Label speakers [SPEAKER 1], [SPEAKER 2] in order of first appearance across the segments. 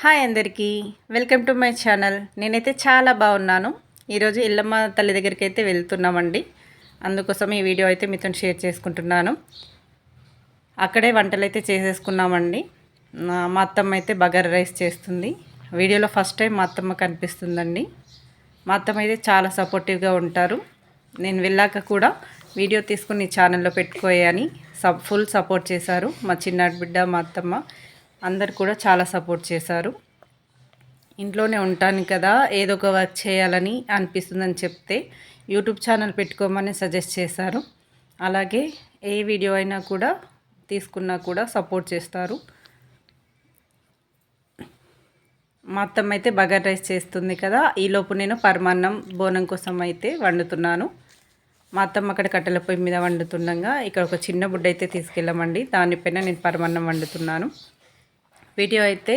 [SPEAKER 1] Hi అందరికీ, welcome to my channel. నేనైతే చాలా బాగున్నాను. ఈరోజు ఇల్లమ్మ తల్లి దగ్గరికి అయితే వెళ్తున్నామండి. అందుకోసం ఈ వీడియో అయితే మీతో షేర్ చేసుకుంటున్నాను. అక్కడే వంటలు అయితే చేసేసుకున్నామండి. మా అత్తమ్మ అయితే బగారా రైస్ చేస్తుంది. వీడియోలో ఫస్ట్ టైం మా అత్తమ్మ కనిపిస్తుందండి. మా అత్తమ్మ అయితే చాలా సపోర్టివ్గా ఉంటారు. నేను వెళ్ళాక కూడా వీడియో తీసుకుని ఛానల్లో పెట్టుకోయని ఫుల్ సపోర్ట్ చేశారు. మా చిన్నాడు బిడ్డ, మా అత్తమ్మ అందరు కూడా చాలా సపోర్ట్ చేశారు. ఇంట్లోనే ఉంటాను కదా, ఏదో ఒక వర్క్ చేయాలని అనిపిస్తుందని చెప్తే యూట్యూబ్ ఛానల్ పెట్టుకోమని సజెస్ట్ చేశారు. అలాగే ఏ వీడియో అయినా కూడా తీసుకున్నా కూడా సపోర్ట్ చేస్తారు. మా అత్తమ్మ అయితే బగారా రైస్ చేస్తుంది కదా, ఈలోపు నేను పరమాన్నం బోనం కోసం అయితే వండుతున్నాను. మా అత్తమ్మ అక్కడ కట్టెల పొయ్యి మీద వండుతుండగా ఇక్కడ ఒక చిన్న బుడ్డ అయితే తీసుకెళ్ళామండి. దానిపైన నేను పరమాన్నం వండుతున్నాను. వీడియో అయితే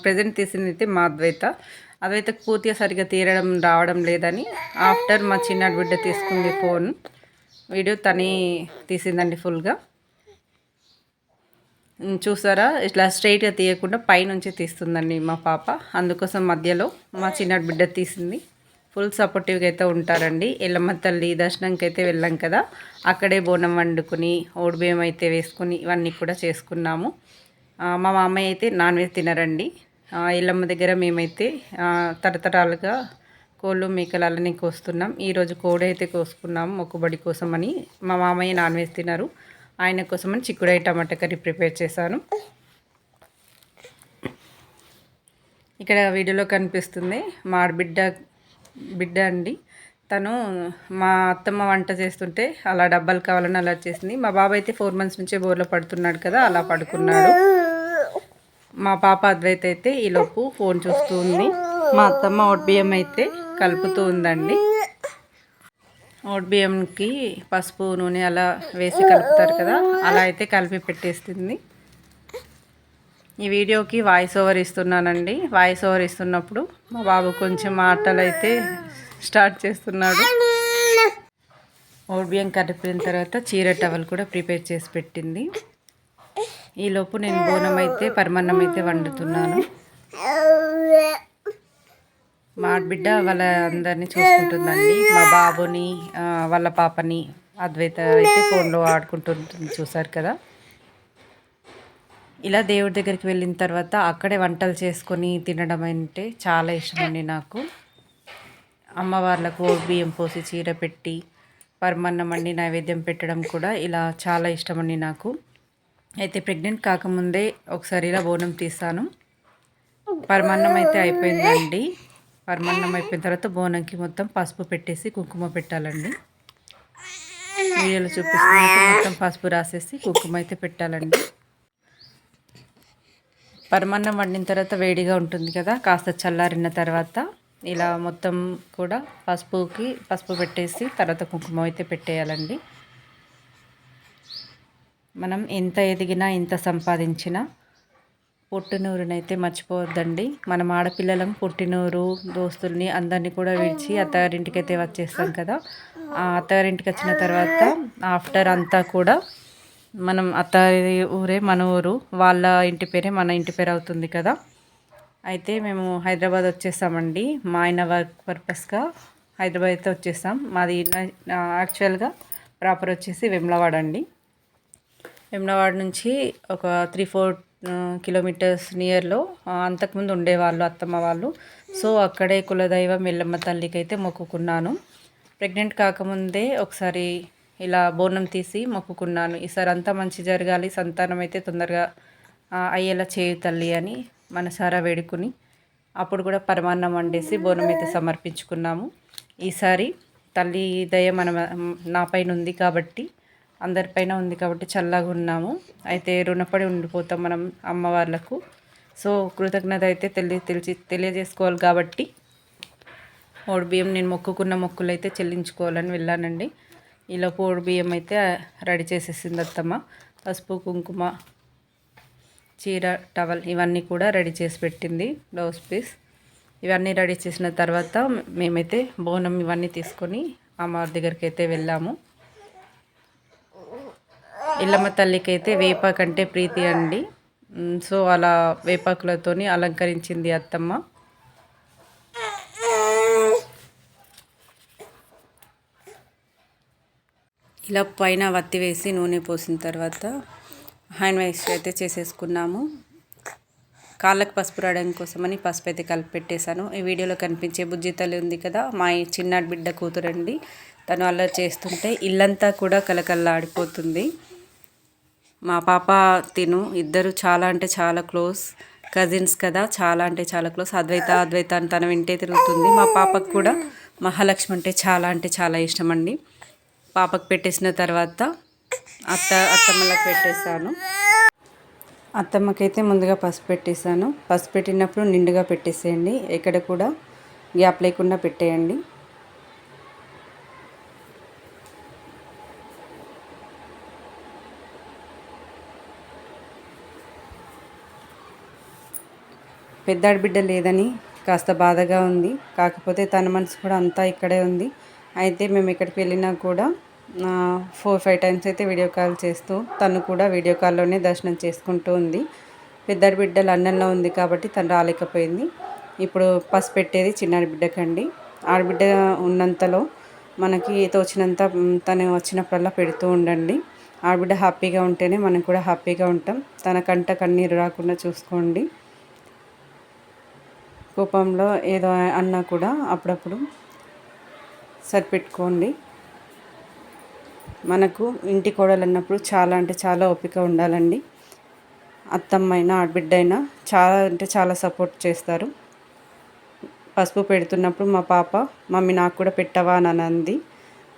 [SPEAKER 1] ప్రజెంట్ తీసింది అయితే మా అద్వైతకు పూర్తిగా సరిగ్గా రావడం లేదని ఆఫ్టర్ మా చిన్నాడు బిడ్డ తీసుకుంది ఫోన్. వీడియో తనే తీసిందండి ఫుల్గా. చూసారా, ఇట్లా స్ట్రైట్గా తీయకుండా పైనుంచి తీస్తుందండి మా పాప. అందుకోసం మధ్యలో మా చిన్నాడు బిడ్డ తీసింది. ఫుల్ సపోర్టివ్గా అయితే ఉంటారండి. ఎల్లమ్మ తల్లి దర్శనంకి అయితే వెళ్ళాం కదా, అక్కడే బోనం వండుకుని ఓడిబియ్యం అయితే వేసుకుని ఇవన్నీ కూడా చేసుకున్నాము. మా మామయ్య అయితే నాన్ వెజ్ తినరండి. ఎల్లమ్మ దగ్గర మేమైతే తరతరాలుగా కోళ్ళు మేకలు అలానే కోస్తున్నాం. ఈరోజు కోడి అయితే కోసుకున్నాము మొక్కుబడి కోసమని. మా మామయ్య నాన్ వెజ్ తినరు, ఆయన కోసమని చిక్కుడుకాయ టమాటా కర్రీ ప్రిపేర్ చేశాను. ఇక్కడ వీడియోలో కనిపిస్తుంది మా బిడ్డ అండి. తను మా అత్తమ్మ వంట చేస్తుంటే అలా డబ్బాలు కావాలని అలా చేసింది. మా బాబు అయితే 4 months నుంచే బోర్లో పడుతున్నాడు కదా, అలా పడుకున్నాడు. మా పాప అద్వైత అయితే ఈలోపు ఫోన్ చూస్తూ ఉంది. మా అత్తమ్మ బియ్యం అయితే కలుపుతూ ఉందండి. బియ్యంకి పసుపు నూనె అలా వేసి కలుపుతారు కదా, అలా అయితే కలిపి పెట్టేస్తుంది. ఈ వీడియోకి వాయిస్ ఓవర్ ఇస్తున్నానండి. వాయిస్ ఓవర్ ఇస్తున్నప్పుడు మా బాబు కొంచెం ఆటలు అయితే స్టార్ట్ చేస్తున్నాడు. బియ్యం కలిపిన తర్వాత చీర టవల్ కూడా ప్రిపేర్ చేసి పెట్టింది. ఈలోపు నేను బోనం అయితే పరమాన్నం అయితే వండుతున్నాను. మా బిడ్డ వాళ్ళ అందరినీ చూసుకుంటుందండి. మా బాబుని, వాళ్ళ పాపని, అద్వైత అయితే ఫోన్లో ఆడుకుంటుంది, చూసారు కదా. ఇలా దేవుడి దగ్గరికి వెళ్ళిన తర్వాత అక్కడే వంటలు చేసుకొని తినడం అంటే చాలా ఇష్టం అండి నాకు. అమ్మవార్లకు బియ్యం పోసి చీర పెట్టి పరమాన్నం అండి నైవేద్యం పెట్టడం కూడా ఇలా చాలా ఇష్టమండి నాకు. అయితే ప్రెగ్నెంట్ కాకముందే ఒకసారి ఇలా బోనం తీస్తాను. పరమాన్నం అయితే అయిపోయిందండి. పరమాన్నం అయిపోయిన తర్వాత బోనంకి మొత్తం పసుపు పెట్టేసి కుంకుమ పెట్టాలండి. వీడియోలో చూపిస్తున్నట్టు మొత్తం పసుపు రాసేసి కుంకుమ అయితే పెట్టాలండి. పరమాన్నం వండిన తర్వాత వేడిగా ఉంటుంది కదా, కాస్త చల్లారిన తర్వాత ఇలా మొత్తం కూడా పసుపు పెట్టేసి తర్వాత కుంకుమ అయితే పెట్టేయాలండి. మనం ఎంత ఎదిగినా ఎంత సంపాదించినా పుట్టినూరునైతే మర్చిపోవద్దండి. మనం ఆడపిల్లలం పుట్టినూరు దోస్తుల్ని అందరినీ కూడా విడిచి అత్తగారింటికి అయితే వచ్చేస్తాం కదా. ఆ అత్తగారింటికి వచ్చిన తర్వాత ఆఫ్టర్ అంతా కూడా మనం అత్తారి ఊరే మన ఊరు, వాళ్ళ ఇంటి పేరే మన ఇంటి పేరు అవుతుంది కదా. అయితే మేము హైదరాబాద్ వచ్చేసామండి. మా ఆయన వర్క్ పర్పస్గా హైదరాబాద్ అయితే వచ్చేసాం. మాది యాక్చువల్గా ప్రాపర్ వచ్చేసి వేములవాడ అండి. వేములవాడ నుంచి ఒక 3-4 kilometers నియర్లో అంతకుముందు ఉండేవాళ్ళు అత్తమ్మ వాళ్ళు. సో అక్కడే కులదైవం ఎల్లమ్మ తల్లికి అయితే మొక్కుకున్నాను. ప్రెగ్నెంట్ కాకముందే ఒకసారి ఇలా బోనం తీసి మొక్కుకున్నాను. ఈసారి అంతా మంచి జరగాలి, సంతానం అయితే తొందరగా అయ్యేలా చేయు తల్లి అని మనసారా వేడుకుని అప్పుడు కూడా పరమాన్నం వండేసి బోనం అయితే సమర్పించుకున్నాము. ఈసారి తల్లి దయ నా పైన ఉంది కాబట్టి, అందరిపైన ఉంది కాబట్టి చల్లగా ఉన్నాము. అయితే రుణపడి ఉండిపోతాం మనం అమ్మవార్లకు. సో కృతజ్ఞత అయితే తెలియజేసుకోవాలి కాబట్టి బియ్యం నేను మొక్కుకున్న మొక్కులు అయితే చెల్లించుకోవాలని వెళ్ళానండి. ఇలా బియ్యం అయితే రెడీ చేసేసింది అత్తమ్మ. పసుపు కుంకుమ చీర టవల్ ఇవన్నీ కూడా రెడీ చేసి పెట్టింది. బ్లౌజ్ పీస్ ఇవన్నీ రెడీ చేసిన తర్వాత మేమైతే బోనం ఇవన్నీ తీసుకొని అమ్మవారి దగ్గరికి అయితే వెళ్ళాము. ఎల్లమ్మ తల్లికి అయితే వేప కంటే ప్రీతి అండి. సో అలా వేపాకులతోని అలంకరించింది అత్తమ్మ. ఇలా పైన వత్తి వేసి నూనె పోసిన తర్వాత హ్యాండ్ వాష్ అయితే చేసేసుకున్నాము. కాళ్ళకు పసుపు రావడం కోసమని పసుపు అయితే కలిపి పెట్టేశాను. ఈ వీడియోలో కనిపించే బుజ్జి తల్లి ఉంది కదా, మా చిన్నాటి బిడ్డ కూతురండి. తను అలా చేస్తుంటే ఇల్లంతా కూడా కలకల్లాడిపోతుంది. మా పాప తిను ఇద్దరు చాలా అంటే చాలా క్లోజ్ కజిన్స్ కదా, చాలా అంటే చాలా క్లోజ్. అద్వైత అని తన వింటే తిరుగుతుంది. మా పాపకు కూడా మహాలక్ష్మి అంటే చాలా ఇష్టం అండి. పాపకు పెట్టేసిన తర్వాత అత్తమ్మలకు పెట్టేశాను. అత్తమ్మకైతే ముందుగా పసుపు పెట్టేశాను. పసుపు పెట్టినప్పుడు నిండుగా పెట్టేసేయండి, ఎక్కడ కూడా గ్యాప్ లేకుండా పెట్టేయండి. పెద్దాడి బిడ్డ లేదని కాస్త బాధగా ఉంది. కాకపోతే తన మనసు కూడా అంతా ఇక్కడే ఉంది. అయితే మేము ఎక్కడికి వెళ్ళినా కూడా 4-5 టైమ్స్ అయితే వీడియో కాల్ చేస్తూ తను కూడా వీడియో కాల్లోనే దర్శనం చేసుకుంటూ ఉంది. పెద్దాడి బిడ్డ లండన్లో ఉంది కాబట్టి తను రాలేకపోయింది. ఇప్పుడు పసుపు పెట్టేది చిన్నాడి బిడ్డకండి. ఆడబిడ్డ ఉన్నంతలో మనకి తోచినంత తను వచ్చినప్పుడల్లా పెడుతూ ఉండండి. ఆడబిడ్డ హ్యాపీగా ఉంటేనే మనం కూడా హ్యాపీగా ఉంటాం. తన కంట కన్నీరు రాకుండా చూసుకోండి. కోపంలో ఏదో అన్నా కూడా అప్పుడప్పుడు సరిపెట్టుకోండి. మనకు ఇంటి కోడలు అన్నప్పుడు చాలా అంటే చాలా ఓపిక ఉండాలండి. అత్తమ్మైనా ఆడబిడ్డైనా చాలా అంటే చాలా సపోర్ట్ చేస్తారు. పసుపు పెడుతున్నప్పుడు మా పాప మమ్మీ నాకు కూడా పెట్టవా అని అంది.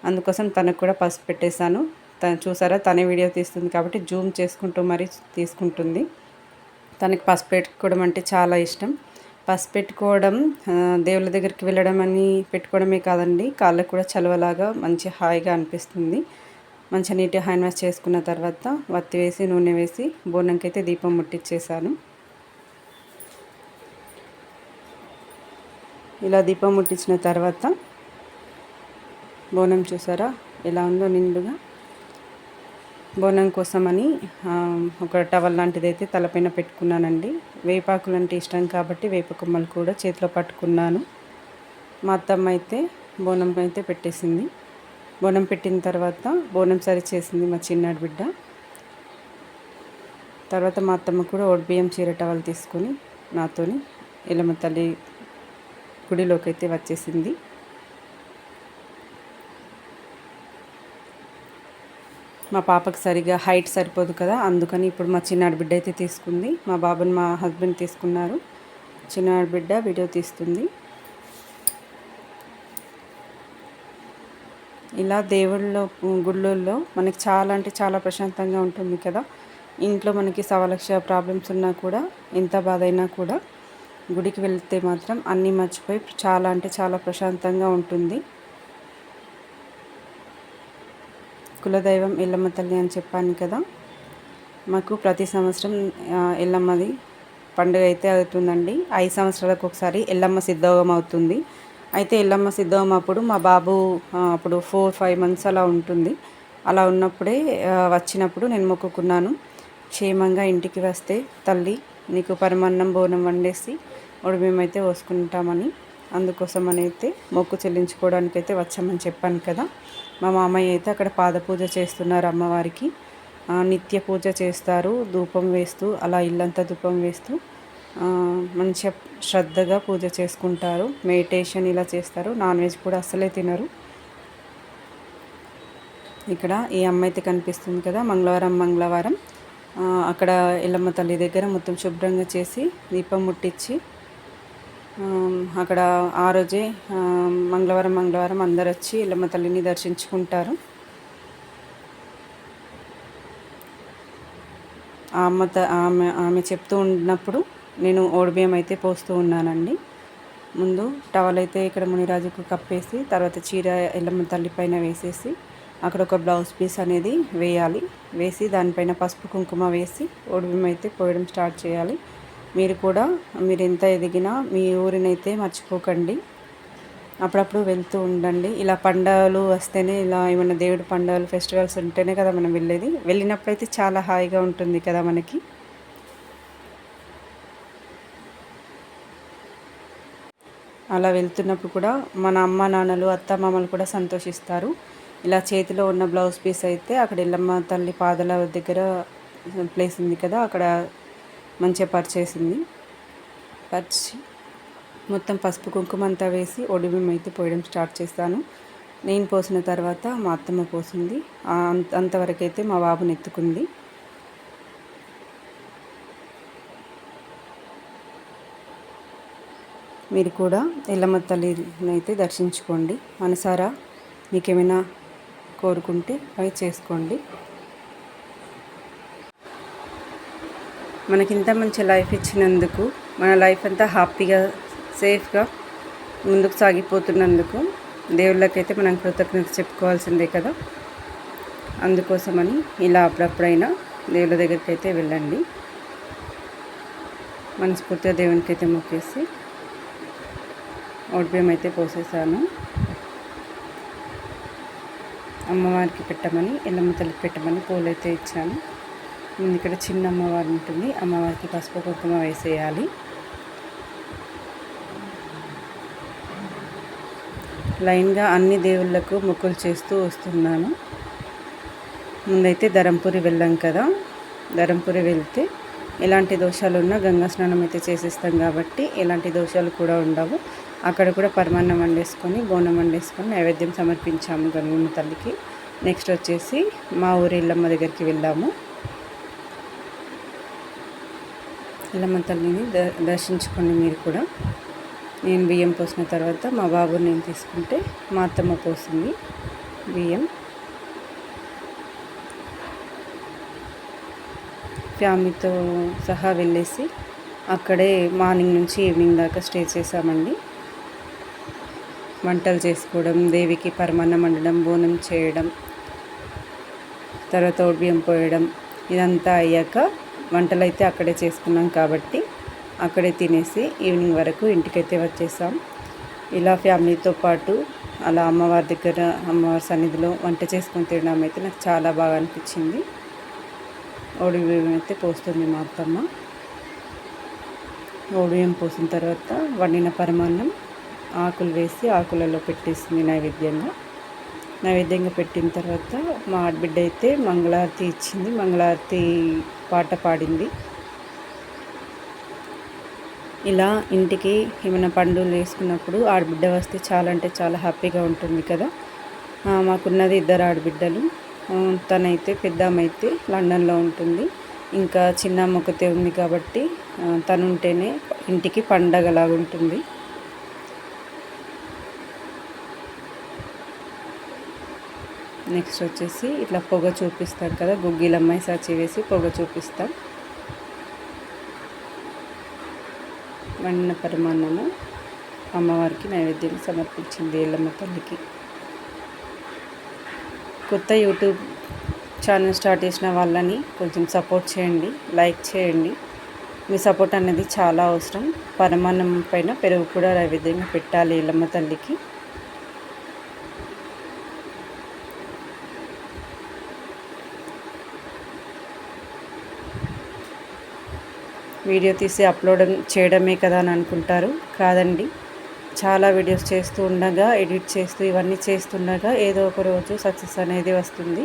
[SPEAKER 1] అందుకోసం తనకు కూడా పసుపు పెట్టేశాను. తను చూసారా, తనే వీడియో తీస్తుంది కాబట్టి జూమ్ చేసుకుంటూ మరీ తీసుకుంటుంది. తనకి పసుపు పెట్టుకోవడం అంటే చాలా ఇష్టం. పసుపు పెట్టుకోవడం దేవుళ్ళ దగ్గరికి వెళ్ళడం అని పెట్టుకోవడమే కాదండి, కాళ్ళకు కూడా చలవలాగా మంచి హాయిగా అనిపిస్తుంది. మంచిగా నీట్గా హ్యాండ్ వాష్ చేసుకున్న తర్వాత వత్తి వేసి నూనె వేసి బోనంకి అయితే దీపం ముట్టించేసాను. ఇలా దీపం ముట్టించిన తర్వాత బోనం చూసారా ఎలా ఉందో నిండుగా. బోనం కోసమని ఒక టవల్ లాంటిది అయితే తలపైన పెట్టుకున్నానండి. వేపాకులు అంటే ఇష్టం కాబట్టి వేప కొమ్మలు కూడా చేతిలో పట్టుకున్నాను. మా అత్తమ్మ అయితే బోనం అయితే పెట్టేసింది. బోనం పెట్టిన తర్వాత బోనం సరి చేసింది మా చిన్నాడి బిడ్డ. తర్వాత మా అత్తమ్మ కూడా బియ్యం చీర టవల్ తీసుకొని నాతోని ఎల్లమ్మ తల్లి గుడిలోకి అయితే వచ్చేసింది. మా పాపకు సరిగా హైట్ సరిపోదు కదా, అందుకని ఇప్పుడు మా చిన్నాడి బిడ్డ అయితే తీసుకుంది. మా బాబుని మా హస్బెండ్ తీసుకున్నారు. చిన్నాడి బిడ్డ వీడియో తీస్తుంది. ఇలా దేవుళ్ళలో గుళ్ళల్లో మనకి చాలా అంటే చాలా ప్రశాంతంగా ఉంటుంది కదా. ఇంట్లో మనకి 1,00,000 ప్రాబ్లమ్స్ ఉన్నా కూడా, ఎంత బాధ అయినా కూడా గుడికి వెళ్తే మాత్రం అన్నీ మర్చిపోయి చాలా అంటే చాలా ప్రశాంతంగా ఉంటుంది. కులదైవం ఎల్లమ్మ తల్లి అని చెప్పాను కదా, మాకు ప్రతి సంవత్సరం ఎల్లమ్మది పండుగ అయితే అవుతుందండి. 5 సంవత్సరాలకు ఒకసారి ఎల్లమ్మ సిద్ధోగం అవుతుంది. అయితే ఎల్లమ్మ సిద్ధోగం అప్పుడు మా బాబు అప్పుడు 4-5 మంత్స్ అలా ఉంటుంది. అలా ఉన్నప్పుడే వచ్చినప్పుడు నేను మొక్కుకున్నాను, క్షేమంగా ఇంటికి వస్తే తల్లి నీకు పరమాన్నం బోనం వండేసి మేమైతే పోసుకుంటామని. అందుకోసం అని అయితే మొక్కు చెల్లించుకోవడానికి అయితే వచ్చామని చెప్పాను కదా. మా మామయ్య అయితే అక్కడ పాద పూజ చేస్తున్నారు అమ్మవారికి. నిత్య పూజ చేస్తారు, ధూపం వేస్తూ అలా ఇల్లంతా ధూపం వేస్తూ మంచిగా శ్రద్ధగా పూజ చేసుకుంటారు. మెడిటేషన్ ఇలా చేస్తారు. నాన్ వెజ్ కూడా అస్సలే తినరు. ఇక్కడ ఈ అమ్మ అయితే కనిపిస్తుంది కదా, మంగళవారం అక్కడ ఎల్లమ్మ తల్లి దగ్గర మొత్తం శుభ్రంగా చేసి దీపం ముట్టించి అక్కడ ఆ రోజే మంగళవారం అందరు వచ్చి ఎల్లమ్మ తల్లిని దర్శించుకుంటారు. ఆమె చెప్తూ ఉన్నప్పుడు నేను ఓడిబియ్యం అయితే పోస్తూ ఉన్నానండి. ముందు టవల్ అయితే ఇక్కడ మునిరాజుకు కప్పేసి తర్వాత చీర ఎల్లమ్మ తల్లి పైన వేసేసి అక్కడ ఒక బ్లౌజ్ పీస్ అనేది వేయాలి. వేసి దానిపైన పసుపు కుంకుమ వేసి ఓడిబియ్యం అయితే పోయడం స్టార్ట్ చేయాలి. మీరు కూడా మీరు ఎంత ఎదిగినా మీ ఊరినైతే మర్చిపోకండి. అప్పుడప్పుడు వెళ్తూ ఉండండి. ఇలా పండుగలు వస్తేనే, ఇలా ఏమైనా దేవుడి పండుగలు ఫెస్టివల్స్ ఉంటేనే కదా మనం వెళ్ళేది. వెళ్ళినప్పుడైతే చాలా హాయిగా ఉంటుంది కదా మనకి. అలా వెళ్తున్నప్పుడు కూడా మన అమ్మ నాన్నలు అత్తమామలు కూడా సంతోషిస్తారు. ఇలా చేతిలో ఉన్న బ్లౌజ్ పీస్ అయితే అక్కడ ఎల్లమ్మ తల్లి పాదాల దగ్గర ప్లేస్ ఉంది కదా, అక్కడ మంచిగా పరిచేసింది. పరిచి మొత్తం పసుపు కుంకుమ అంతా వేసి ఒడిబియ్యం అయితే పోయడం స్టార్ట్ చేస్తాను. నేను పోసిన తర్వాత మా అత్తమ్మ పోసింది. అంతవరకు అయితే మా బాబుని ఎత్తుకుంది. మీరు కూడా ఎల్లమ్మ తల్లిని అయితే దర్శించుకోండి. మనసారా మీకేమైనా కోరుకుంటే అవి చేసుకోండి. మనకింత మంచి లైఫ్ ఇచ్చినందుకు, మన లైఫ్ అంతా హ్యాపీగా సేఫ్గా ముందుకు సాగిపోతున్నందుకు దేవుళ్ళకైతే మనం కృతజ్ఞత చెప్పుకోవాల్సిందే కదా. అందుకోసమని ఇలా అప్పుడప్పుడైనా దేవుళ్ళ దగ్గరికి అయితే వెళ్ళండి. మనస్ఫూర్తిగా దేవునికి అయితే మొక్కేసి ఒడిబియ్యం అయితే పోసేసాను. అమ్మవారికి పెట్టమని, ఎల్లమ్మ తల్లికి పెట్టమని పూలు అయితే ఇచ్చాను. ఇక్కడ చిన్న అమ్మవారు ఉంటుంది, అమ్మవారికి పసుపు కుంకుమ వేసేయాలి. లైన్గా అన్ని దేవుళ్ళకు మొక్కులు చేస్తూ వస్తున్నాను. ముందైతే ధరంపురి వెళ్ళాం కదా, ధరంపురి వెళ్తే ఎలాంటి దోషాలు ఉన్నా గంగా స్నానం అయితే చేసేస్తాం కాబట్టి ఎలాంటి దోషాలు కూడా ఉండవు. అక్కడ కూడా పరమాన్నం వండేసుకొని, బోనం వండేసుకొని నైవేద్యం సమర్పించాము గంగమ్మ తల్లికి. నెక్స్ట్ వచ్చేసి మా ఊరి ఎల్లమ్మ దగ్గరికి వెళ్ళాము. ఎల్లమ్మ తల్లిని దర్శించుకోండి మీరు కూడా. నేను బియ్యం పోసిన తర్వాత మా బాబుని నేను తీసుకుంటే మా అత్తమ్మ పోసింది బియ్యం. ఫ్యామిలీతో సహా వెళ్ళేసి అక్కడే మార్నింగ్ నుంచి ఈవినింగ్ దాకా స్టే చేసామండి. వంటలు చేసుకోవడం, దేవికి పరమాన్నం వండడం, బోనం చేయడం, తర్వాత ఒడిబియ్యం పోయడం, ఇదంతా అయ్యాక వంటలు అయితే అక్కడే చేసుకున్నాం కాబట్టి అక్కడే తినేసి ఈవినింగ్ వరకు ఇంటికైతే వచ్చేసాం. ఇలా ఫ్యామిలీతో పాటు అలా అమ్మవారి దగ్గర, అమ్మవారి సన్నిధిలో వంట చేసుకొని తినడం అయితే నాకు చాలా బాగా అనిపించింది. ఒడిబియ్యం అయితే పోస్తుంది మా అత్తమ్మ. ఒడిబియ్యం పోసిన తర్వాత వండిన పరమాన్నం ఆకులు వేసి ఆకులలో పెట్టేసింది నైవేద్యంగా పెట్టిన తర్వాత మా ఆడబిడ్డ అయితే మంగళారతి ఇచ్చింది. మంగళారతి పాట పాడింది. ఇలా ఇంటికి ఏమైనా పండుగలు వేసుకున్నప్పుడు ఆడబిడ్డ వస్తే చాలా అంటే చాలా హ్యాపీగా ఉంటుంది కదా. మాకున్నది 2 ఆడబిడ్డలు. తనైతే పెద్దమ్మైతే లండన్లో ఉంటుంది, ఇంకా చిన్నమ్మ ఒకతే ఉంది కాబట్టి తను ఉంటేనే ఇంటికి పండగలాగా ఉంటుంది. నెక్స్ట్ వచ్చేసి ఇట్లా పొగ చూపిస్తారు కదా, గుగ్గిలమ్మాయి సాచి వేసి పొగ చూపిస్తాం. వండిన పరమాన్నము అమ్మవారికి నైవేద్యం సమర్పించింది ఎల్లమ్మ తల్లికి. కొత్త యూట్యూబ్ ఛానల్ స్టార్ట్ చేసిన వాళ్ళని కొంచెం సపోర్ట్ చేయండి, లైక్ చేయండి. మీ సపోర్ట్ అనేది చాలా అవసరం. పరమాన్నం పైన పెరుగు కూడా నైవేద్యంగా పెట్టాలి ఎల్లమ్మ తల్లికి. వీడియో తీసి అప్లోడ్ చేయడమే కదా అని అనుకుంటారు, కాదండి. చాలా వీడియోస్ చేస్తూ ఉండగా, ఎడిట్ చేస్తూ ఇవన్నీ చేస్తుండగా ఏదో ఒక రోజు సక్సెస్ అనేది వస్తుంది.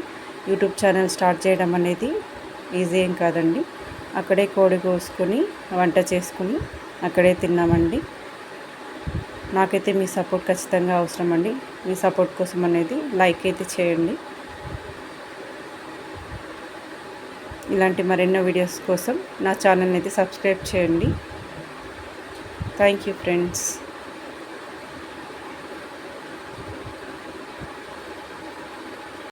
[SPEAKER 1] యూట్యూబ్ ఛానల్ స్టార్ట్ చేయడం అనేది ఈజీ ఏం కాదండి. అక్కడే కోడి కోసుకొని వంట చేసుకుని అక్కడే తిన్నామండి. నాకైతే మీ సపోర్ట్ ఖచ్చితంగా అవసరం అండి. మీ సపోర్ట్ కోసం అనేది లైక్ అయితే చేయండి. ఇలాంటి మరెన్నో వీడియోస్ కోసం నా ఛానల్ని అయితే సబ్స్క్రైబ్ చేయండి. Thank you friends.